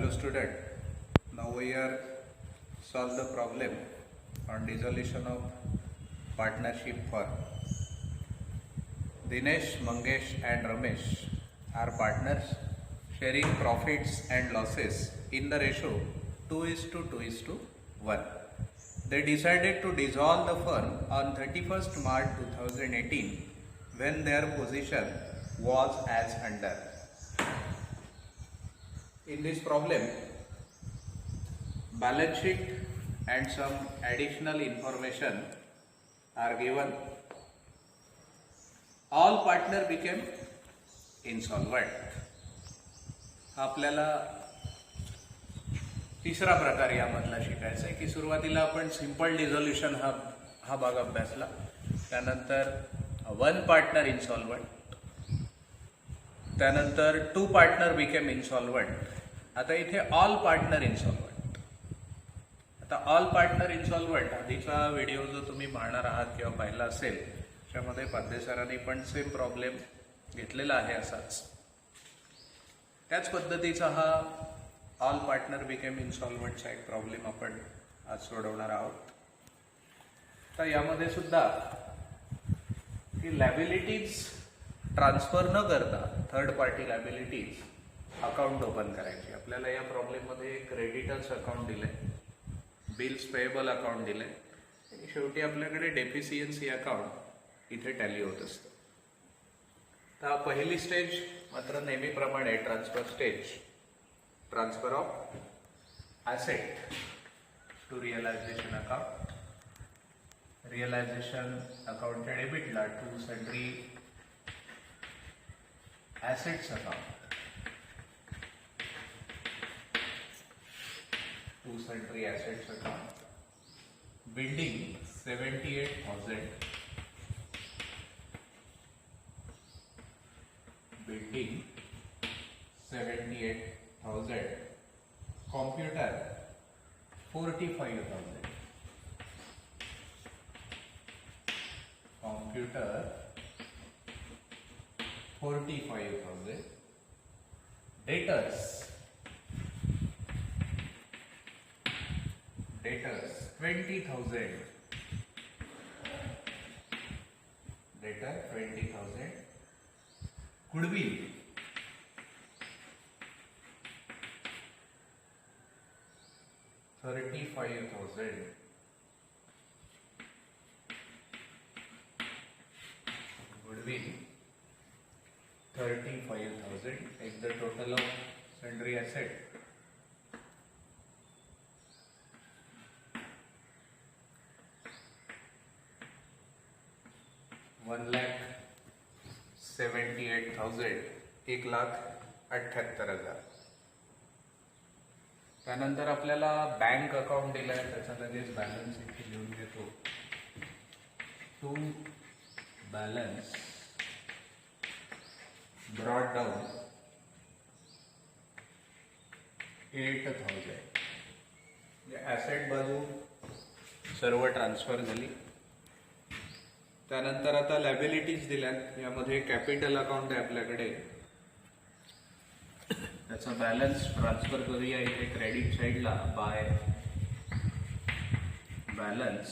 Hello student, now we are solve the problem on dissolution of partnership firm. Dinesh, Mangesh and Ramesh are partners sharing profits and losses in the ratio 2:1. They decided to dissolve the firm on 31st March 2018 when their position was as under. In this problem, balance sheet and some additional information are given. All partner became insolvent. आपल्याला तिसरा प्रकार यामधला शिकायचा आहे की सुरुवातीला आपण simple dissolution हा भाग अभ्यासला, त्यानंतर वन पार्टनर इन्सॉल्वंट, त्यानंतर टू पार्टनर बिकेम इन्सॉल्वंट. आता इथे ऑल पार्टनर इन्सॉल्वंट. आता ऑल पार्टनर इन्सॉल्वंट आधीचा व्हिडिओ जो तुम्ही पाहणार आहात किंवा पाहिला असेल त्यामध्ये पाध्ये सरांनी पण सेम प्रॉब्लेम घेतलेला आहे असाच. त्याच पद्धतीचा हा ऑल पार्टनर बिकेम इन्सॉल्वंटचा एक प्रॉब्लेम आपण आज सोडवणार आहोत. तर यामध्ये सुद्धा की लॅबिलिटीज ट्रान्सफर न करता third party liabilities account open करायची. आपल्याला या प्रॉब्लेममध्ये क्रेडिटर्स अकाउंट दिले, बिल्स पेएबल अकाउंट दिले आणि शेवटी आपल्याकडे डेफिशियन्सी अकाउंट इथे टॅली होत असतं. तर पहिली स्टेज मात्र नेहमीप्रमाणे transfer stage, transfer of asset to realisation account. Realisation अकाउंटच्या डेबिटला to sundry assets account, to sundry assets account. Building 78,000, building 78,000, computer 45,000, computer 45,000, debtors 20,000, debtor 20,000, goodwill 35,000, goodwill 35,000. Take the total of sundry asset. $1,78,000, 1,78,000. त्यानंतर आपल्याला bank account दिलाय, त्याचा लगेच balance इथे लिहून घेतो. To balance brought down 8,000. Asset बाजू सर्व ट्रान्सफर झाली. त्यानंतर आता लॅबिलिटीज दिल्यात. यामध्ये कॅपिटल अकाउंट आहे आपल्याकडे, त्याचा बॅलन्स ट्रान्सफर करूया इथे क्रेडिट साईडला. By balance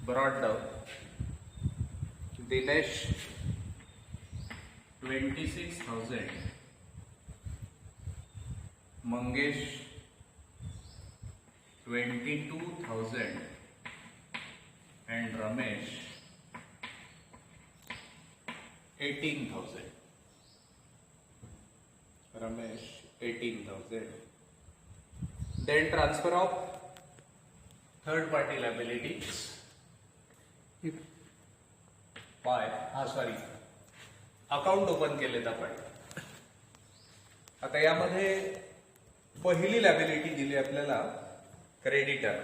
brought down. Dinesh 26,000, Mangesh 22,000 and Ramesh 18,000. Ramesh 18,000. Then transfer of third party liabilities by account open केलेत आपण. आता यामध्ये पहिली लॅबिलिटी दिली आपल्याला क्रेडिटर.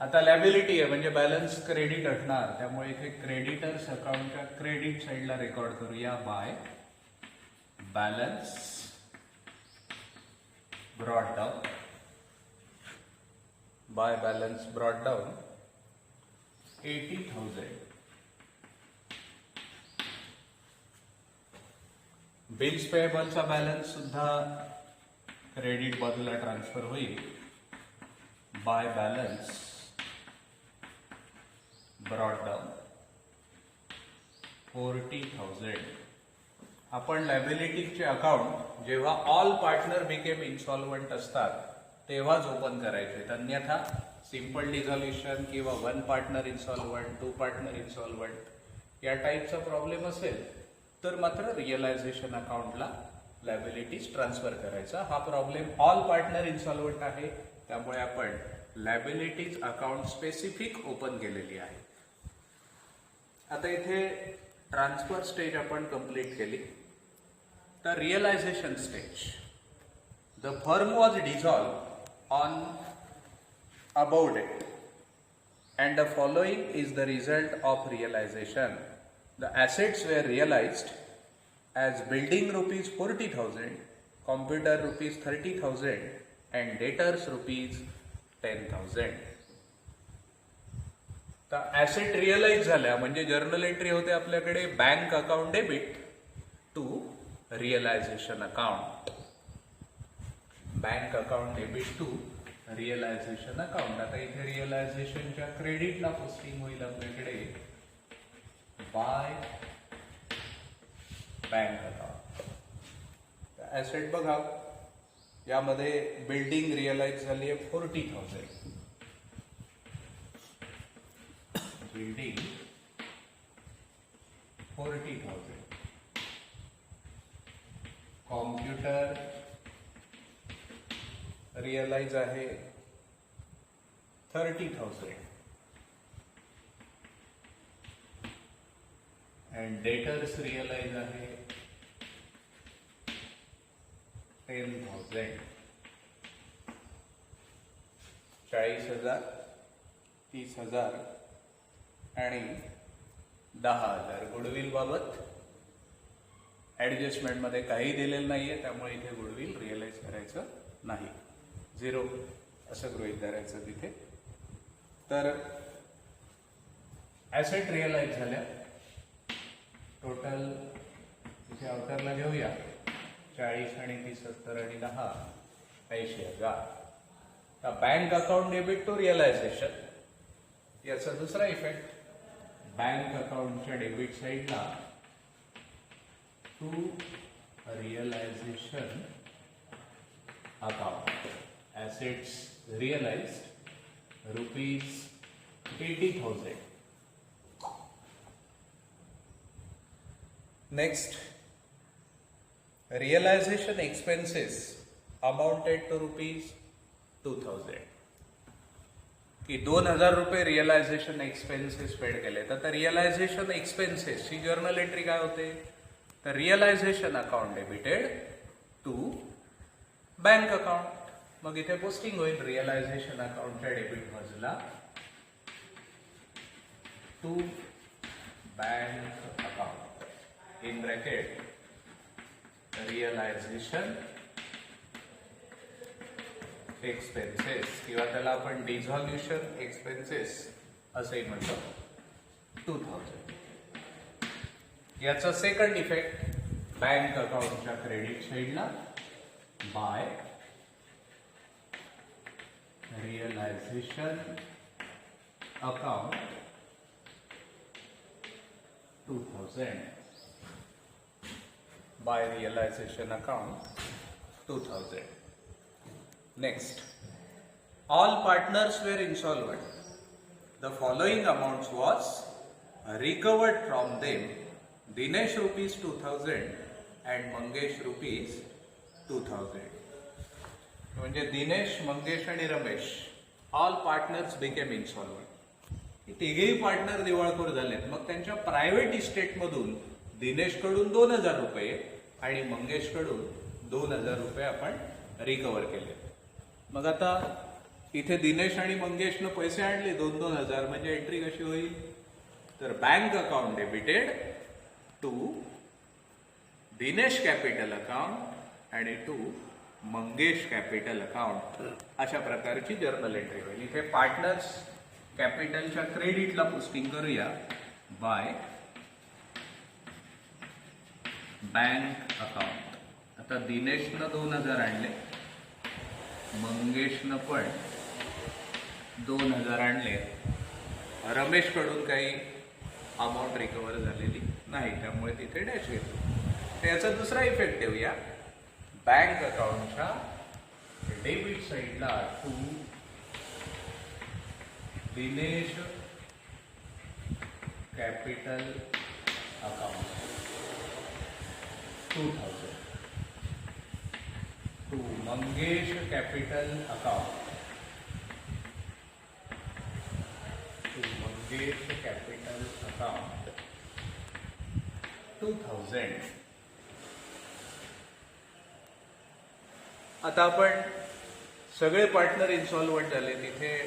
आता लॅबिलिटी आहे म्हणजे बॅलन्स क्रेडिट असणार, त्यामुळे इथे क्रेडिटर्स अकाउंटच्या क्रेडिट साईडला रेकॉर्ड करूया by balance brought down. By balance brought down 80,000. Bills पेएबलचा बॅलन्स सुद्धा क्रेडिट बाजूला ट्रान्सफर होईल बाय बॅलन्स ब्रॉट डाऊन 40,000. आपण लायबिलिटीजचे अकाउंट जेव्हा ऑल पार्टनर बिकेम इन्सॉल्वंट असतात तेव्हाच ओपन करायचे. अन्यथा सिंपल डिझॉल्युशन किंवा one partner insolvent, two partner insolvent या टाईपचा प्रॉब्लेम असेल तर मात्र रिअलायझेशन अकाउंटला लायबिलिटीज ट्रान्सफर करायचा. हा प्रॉब्लेम ऑल पार्टनर इन्सॉल्वंट आहे, त्यामुळे आपण लायबिलिटीज अकाउंट स्पेसिफिक ओपन केलेली आहे. आता इथे ट्रान्सफर स्टेज आपण कंप्लीट केली. तर realisation stage, the firm was dissolve on about date and the following is the result of realization. The assets were realized as building rupees 40,000, computer rupees 30,000 and debtors rupees 10,000. तर asset realise झाल्या म्हणजे journal entry होते आपल्याकडे bank account debit to realisation account, bank account debit to realisation account. आता इथे रिअलायझेशनच्या क्रेडिटला posting होईल आपल्याकडे bye bank account. Asset बघा, यामध्ये बिल्डिंग रिअलाइज झाली आहे 40,000, बिल्डिंग 40,000, कॉम्प्युटर रिअलाइज आहे 30,000 and debtors रिअलाइज आहे 10,000. 40,000, 30,000 आणि 10,000. गुडविल बाबत ऍडजस्टमेंट मध्ये काही दिलेलं नाहीये, त्यामुळे इथे गुडविल रिअलाइज करायचं नाही. 0 असं गृहीत धरायचं तिथे. तर ऍसेट रिअलाइज झाल्या टोटल इथे आउटरला घेऊया 40 आणि 30, 70 आणि 10, 80,000. तर bank account debit to realisation याचा दुसरा इफेक्ट, बँक अकाउंटच्या डेबिट साइडला to realisation account assets realized rupees 80,000. Next, realization expenses amounted to rupees 2,000. की 2,000 रुपये रिअलायझेशन एक्सपेन्सेस पेड केले. तर रिअलायझेशन एक्सपेन्सेस ची जर्नल एंट्री काय होते, तर realisation account debited to bank account. मग इथे पोस्टिंग होईल रिअलायझेशन अकाउंटच्या डेबिट बाजूला to bank account in bracket realisation expenses किंवा त्याला आपण डिझॉल्युशन एक्सपेन्सेस असंही म्हणतो 2,000. याचा सेकंड इफेक्ट, बँक अकाउंटच्या क्रेडिट साइडला by realisation account 2,000, by realisation account 2,000. Next, all partners were insolvent. The following amounts was recovered from them: Dinesh rupees 2,000 and Mangesh rupees 2,000. म्हणजे दिनेश, मंगेश आणि रमेश ऑल पार्टनर्स बिकेम इन्सॉल्वंट. तिघेही partner दिवाळखोर झालेत. मग त्यांच्या private estate मधून दिनेशकडून 2,000 रुपये आणि मंगेशकडून 2,000 रुपये आपण रिकव्हर केले. मग आता इथे दिनेश आणि मंगेशनं पैसे आणले 2,000, म्हणजे एंट्री कशी होईल, तर bank account debited to Dinesh capital account आणि टू मंगेश कॅपिटल अकाउंट, अशा प्रकारची जर्नल एंट्री होईल. इथे पार्टनर्स कॅपिटलच्या क्रेडिटला पोस्टिंग करूया बाय बँक अकाउंट. आता दिनेशनं 2000 आणले, मंगेशनं पण 2000 आणले. रमेशकडून काही अमाऊंट रिकवर झालेली नाही, त्यामुळे तिथे डॅश घेतली. तर याचा दुसरा इफेक्ट देऊया. बँक अकाउंटच्या डेबिट साईडला to Dinesh capital account 2000 to Mangesh capital account capital account 2000. आता आपण सगळे पार्टनर इन्सॉल्वंट झाले, तिथे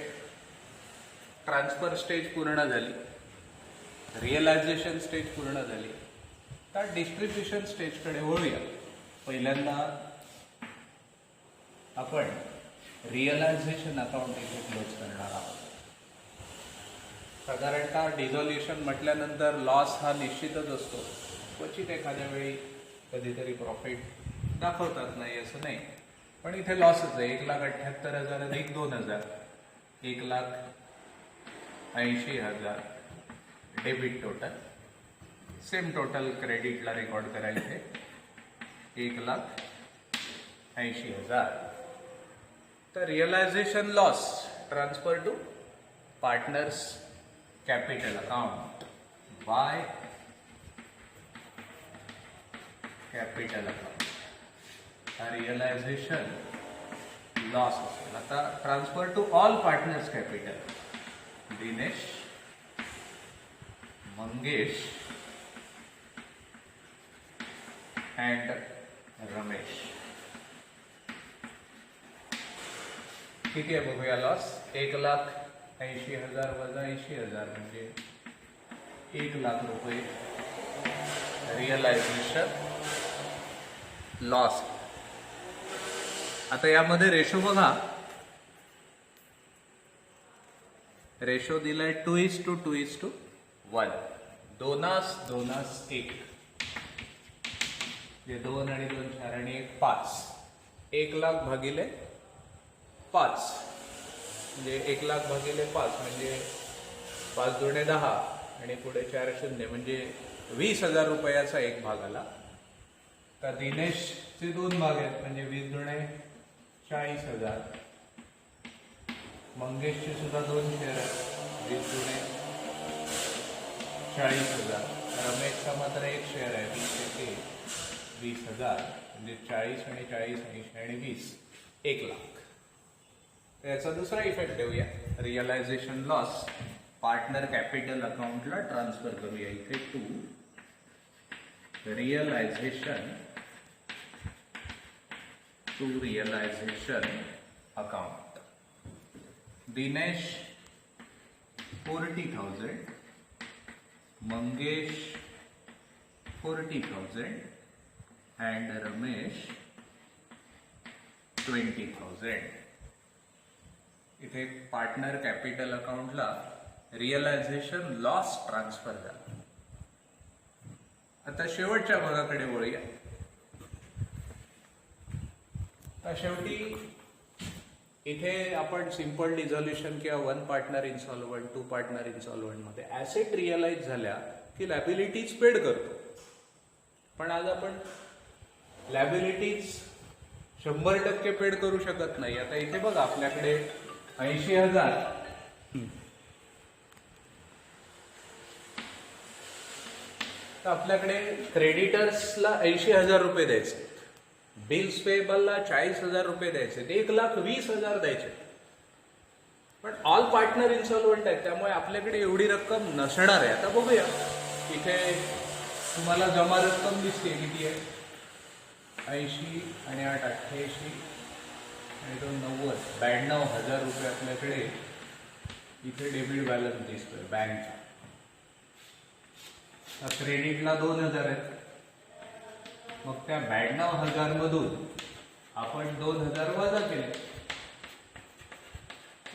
ट्रान्सफर स्टेज पूर्ण झाली, रिअलायझेशन स्टेज पूर्ण झाली. तर डिस्ट्रीब्युशन स्टेजकडे वळूया. पहिल्यांदा आपण रिअलायझेशन अकाउंट इथे क्लोज करणार आहोत. साधारणतः डिझॉल्युशन म्हटल्यानंतर लॉस हा निश्चितच असतो. क्वचित एखाद्या वेळी कधीतरी प्रॉफिट दाखवतात, नाही असं नाही, पण इथे लॉसच आहे. 1,78,000 अधिक 2,000, 1,80,000 डेबिट टोटल. सेम टोटल क्रेडिटला रेकॉर्ड करायचे 1,80,000. तर realisation loss transfer to partners capital account by capital account. हा रिअलायझेशन लॉस असेल. आता transfer to all partners capital Dinesh, Mangesh and Ramesh. किती आहे बघूया लॉस. 1,80,000 वजा 80,000 म्हणजे 1,00,000 रुपये रिअलायझेशन लॉस. आता यामध्ये रेशो बघा, रेशो दिलाय 2:2:1. 2:1. जे 2 आणि 2 4 आणि 1 5. 1,00,000 भागिले 5 म्हणजे 1,00,000 भागिले 5 म्हणजे 5 दुणे 10 आणि पुढे 4 शून्य म्हणजे 20,000 रुपयाचा एक भाग आला. तर दिनेशचे 2 भाग आहेत म्हणजे 20 दुणे 40,000. मंगेशचे सुद्धा 2 शेअर आहेत, 20 दुणे 40,000. रमेशचा मात्र 1 शेअर आहे, 20,000 म्हणजे 40 आणि 40 80 आणि 20 1,00,000. याचा दुसरा इफेक्ट देऊया. रिअलायझेशन लॉस पार्टनर कॅपिटल अकाउंटला ट्रान्सफर करूया. इथे to realisation account. Dinesh 40,000, Mangesh 40,000 and Ramesh 20,000. इथे पार्टनर कॅपिटल अकाउंटला रिअलायझेशन लॉस ट्रान्सफर झाला. आता शेवटच्या भागाकडे वळूया. आता शेवटी इथे आपण सिंपल डिझॉल्युशन किंवा 1 पार्टनर इन्सॉल्वंट 2 पार्टनर इन्सॉल्वंट मध्ये ऍसेट रिअलाइज झाल्या की लॅबिलिटीज पेड करतो. पण आज आपण लॅबिलिटीज 100% पेड करू शकत नाही. आता इथे बघा आपल्याकडे 80,000 तर आपल्याकडे क्रेडिटर्सला 80,000 रुपये द्यायचे, बिल्स पेबलला 40,000 रुपये द्यायचे, 1,20,000 द्यायचे. पण ऑल पार्टनर इन्सॉल्वंट आहेत त्यामुळे आपल्याकडे एवढी रक्कम नसणार आहे. आता बघूया इथे तुम्हाला जमा रक्कम दिसते किती आहे. 80 आणि 8 88 आणि 2 90 92,000 रुपये आपल्याकडे इथे डेबिट बॅलन्स दिसतोय बँकचा. क्रेडिटला 2,000 आहेत. मग त्या 92,000 मधून आपण 2,000 वजा केले,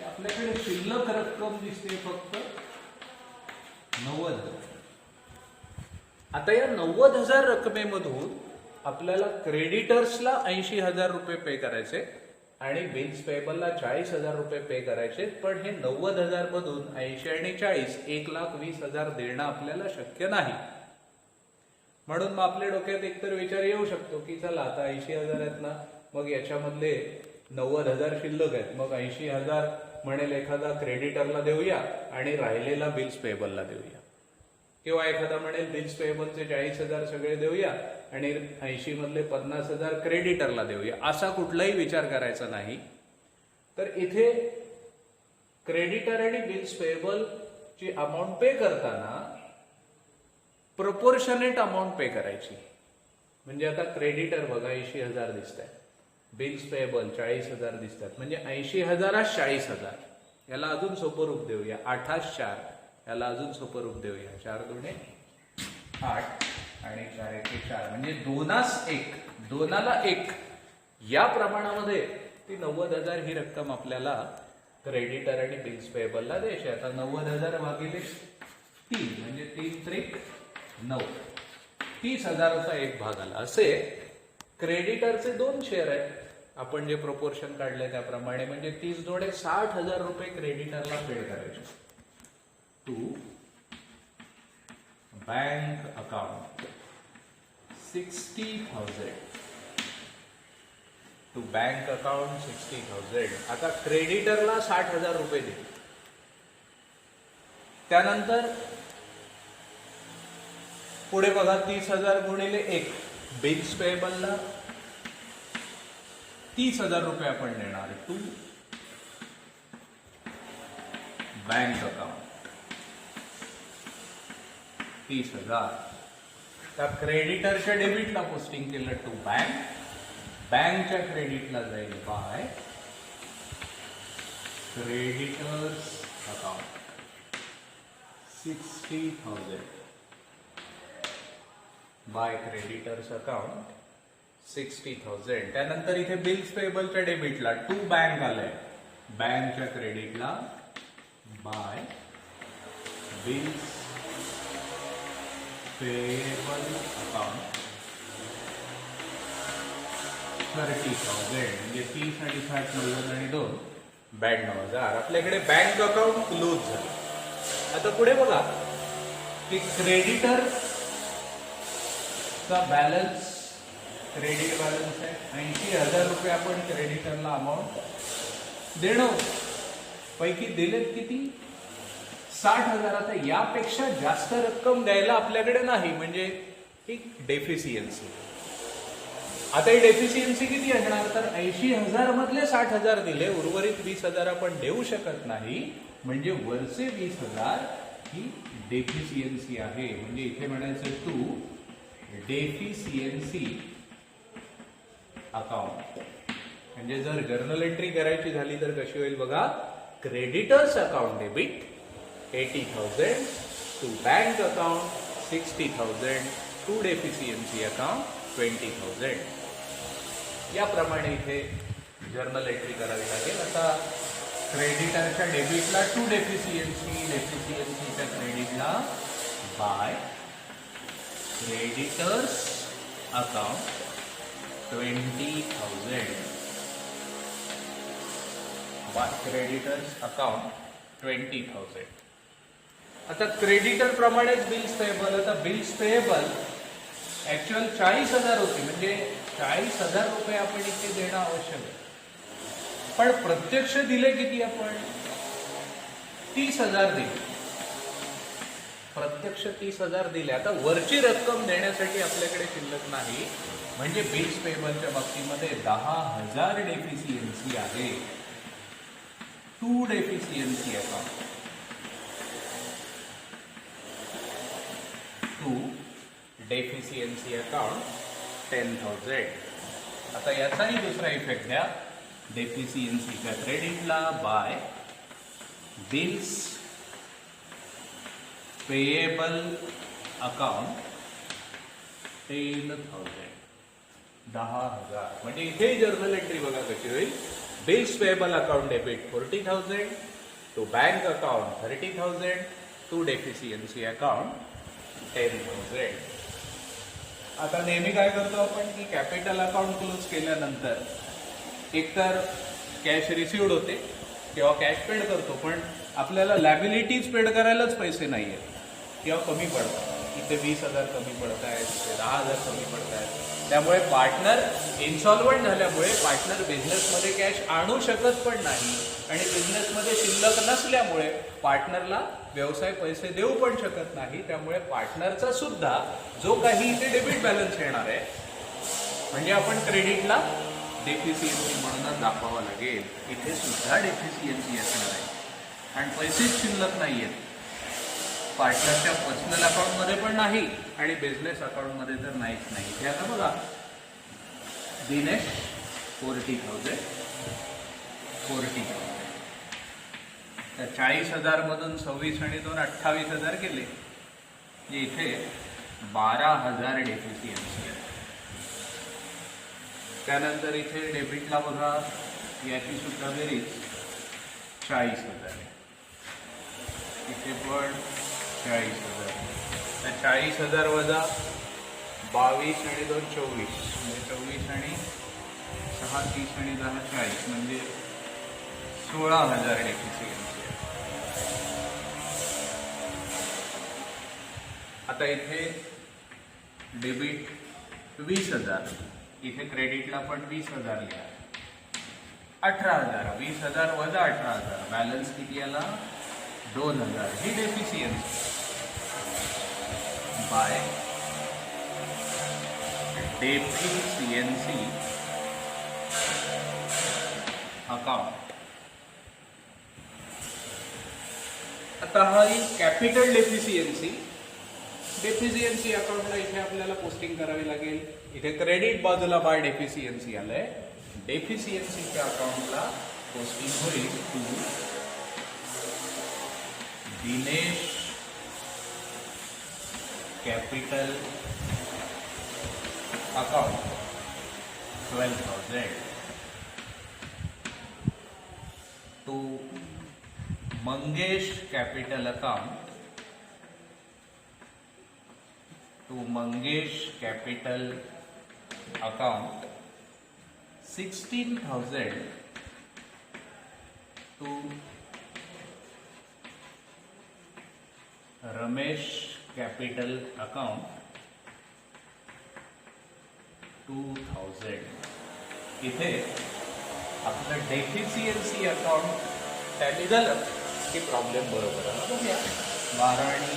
आपल्याकडे शिल्लक रक्कम दिसते फक्त 90,000. आता या 90,000 रकमेमधून आपल्याला क्रेडिटर्सला 80,000 रुपये पे करायचे आणि बिल्स पेबलला 40,000 रुपये पे करायचे. पण हे 90,000 मधून 80 आणि 40 1,20,000 देणं आपल्याला शक्य नाही. म्हणून मग आपल्या डोक्यात एकतर विचार येऊ शकतो की चला आता 80,000 आहेत ना, मग याच्यामधले 90,000 शिल्लक आहेत, मग 80,000 म्हणेल एखादा क्रेडिटरला देऊया आणि राहिलेला बिल्स पेबलला देऊया, किंवा एखादा म्हणेल बिल्स पेबलचे 40,000 सगळे देऊया आणि 80 मधले 50,000 क्रेडिटरला देऊया. असा कुठलाही विचार करायचा नाही. तर इथे क्रेडिटर आणि बिल्स पेबल ची अमाऊंट पे करताना प्रोपोर्शनेट अमाऊंट पे करायची. म्हणजे आता क्रेडिटर बघा 80,000 दिसत आहे, बिल्स पेबल 40,000 दिसतात, म्हणजे 80,000 40,000. याला अजून सोपं रूप देऊया, 8-4. याला अजून सोपं रूप देऊया, 4 दुणे 8 आणि 4 एके 4, म्हणजे 2-1, 2-1 या प्रमाणामध्ये ती 90,000 ही रक्कम आपल्याला क्रेडिटर आणि बिल्स पेबलला द्यायची. आता 90,000 भागिले 3 म्हणजे 3-3-9, 30,000चा एक भाग आला. असे क्रेडिटरचे 2 शेअर आहेत, आपण जे प्रोपोर्शन काढले त्याप्रमाणे, म्हणजे 30-2 60,000 रुपये क्रेडिटरला पेड करायचे. To bank account 60,000, to bank account 60,000. आता क्रेडिटरला 60,000 रुपये दे. त्यानंतर पुढे बघा 30,000 गुणिले 1, बिल्स पेबलला 30,000 रुपये आपण देणार. To bank account 30,000. त्या क्रेडिटरच्या डेबिटला पोस्टिंग केलं टू बँक, बँकच्या क्रेडिटला जाईल bye creditors account 60,000, bye creditors account 60,000. त्यानंतर इथे बिल्स पेबलच्या डेबिटला टू बँक आलंय, बँकच्या क्रेडिटला बाय बिल्स पेबल अकाउंट 30,000, म्हणजे 30 आणि 60 90 आणि 2 92,000. आपल्याकडे बँक अकाउंट क्लोज झालं. आता पुढे बघा की क्रेडिटर चा बॅलन्स, क्रेडिट बॅलन्स आहे 80,000 रुपये. आपण क्रेडिटरला अमाऊंट देणं पैकी दिलेत किती? 60,000. आता यापेक्षा जास्त रक्कम द्यायला आपल्याकडे नाही, म्हणजे ही डेफिशियन्सी. आता ही डेफिशियन्सी किती असणार? तर 80,000 मधले 60,000 दिले, उर्वरित 20,000 आपण देऊ शकत नाही, म्हणजे वरचे 20,000 ही डेफिशियन्सी आहे. म्हणजे इथे म्हणायचं टू डेफिशियन्सी अकाउंट. म्हणजे जर जर्नल एंट्री करायची झाली तर कशी होईल बघा, creditors account debit 80,000, to bank account 60,000, to deficiency account 20,000. याप्रमाणे इथे जर्नल एंट्री करावी लागेल. आता क्रेडिटरच्या डेबिटला टू डेफिशियन्सी, डेफिशियन्सीच्या क्रेडिटला by creditors account 20,000, by creditors account 20,000. आता क्रेडिटर प्रमाणेच बिल्स पेएबल. आता बिल्स पेएबल ऍक्च्युअल 40,000 होती, म्हणजे 40,000 रुपये आपण इथे देणं आवश्यक आहे. पण प्रत्यक्ष दिले किती? आपण 30,000 दिले, प्रत्यक्ष 30,000 दिले. आता वरची रक्कम देण्यासाठी आपल्याकडे शिल्लक नाही, म्हणजे बिल्स पेएबलच्या बाबतीमध्ये 10,000 डेफिशियन्सी आहे. To deficiency account, to deficiency account 10,000. आता याचाही दुसरा इफेक्ट द्या, डेफिशियन्सीच्या क्रेडिटला बाय बिल्स पेएबल अकाउंट 10,000, 10,000. म्हणजे इथे जर्नल एंट्री बघा कशी होईल. Bills payable account debit 40,000, to bank account 30,000, to deficiency account 10,000. आता नेहमी काय करतो आपण की कॅपिटल अकाउंट क्लोज केल्यानंतर एकतर कॅश रिसिव्ड होते किंवा कॅश पेड करतो, पण आपल्याला लॅबिलिटीज पेड करायलाच पैसे नाही आहेत किंवा कमी पडतात. इथे 20,000 कमी पडत आहेत, इथे 10,000 कमी पडत आहेत. त्यामुळे पार्टनर इन्सॉल्वंट झाल्यामुळे पार्टनर बिझनेसमध्ये कॅश आणू शकत पण नाही आणि बिझनेसमध्ये शिल्लक नसल्यामुळे पार्टनरला व्यवसाय पैसे देऊ पण शकत नाही. त्यामुळे पार्टनरचा सुद्धा जो काही इथे डेबिट बॅलन्स येणार आहे, म्हणजे आपण क्रेडिटला डेफिशियन्सी म्हणूनच दाखवावं लागेल. इथे सुद्धा डेफिशियन्सी असणार आहे कारण पैसेच शिल्लक नाही आहेत. पार्टनरच्या पर्सनल अकाउंटमध्ये पण नाही आणि बिझनेस अकाउंटमध्ये तर नाहीच नाही. हे आता बघा, दिनेश 40,000 तर 40,000 मधून 26 आणि 2 28,000 गेले. इथे 12,000 डेफिशियन्सी आहे. त्यानंतर इथे डेबिटला बघा, याची सुद्धा बेरीज 40,000 आहे. इथे पण 40,000. तर 40,000 वजा 22 आणि 2 24 म्हणजे 24 आणि 6 30 आणि 10 40 म्हणजे 16,000 डेफिशियन्सी आहे. आता इथे डेबिट 20,000, इथे क्रेडिटला पण 20,000 लिहा. 18,000, 20,000 वजा 18,000, बॅलन्स किती आला? 2,000. ही डेफिशियन्सी बाय डेफिशियन्सी अकाउंट. आता हा कॅपिटल डेफिशियन्सी अकाउंटला इथे आपल्याला पोस्टिंग करावी लागेल. इथे क्रेडिट बाजूला बाय डेफिशियन्सी आलंय. डेफिशियन्सीच्या अकाउंटला पोस्टिंग होईल to Dinesh capital account 12,000 to Mangesh capital account account 16,000 to Ramesh capital account 2,000. इथे आपलं डेफिशियन्सी अकाउंट टॅली झालं की प्रॉब्लेम बरोबर आला. बघूया, 12 आणि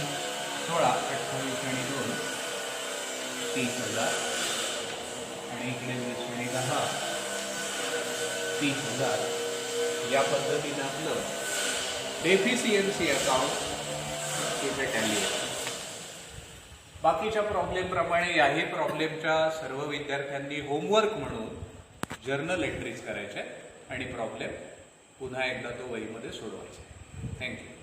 16, 28 आणि 2 30,000 आणि इकडे 20 आणि 10 30,000. या पद्धतीने आपलं डेफिशियन्सी अकाउंट इथे टॅली आहे. बाकीच्या प्रॉब्लेमप्रमाणे याही प्रॉब्लेमच्या सर्व विद्यार्थ्यांनी होमवर्क म्हणून जर्नल एंट्रीज करायच्या आणि प्रॉब्लेम पुन्हा एकदा तो वहीमध्ये सोडवायचा. थँक्यू.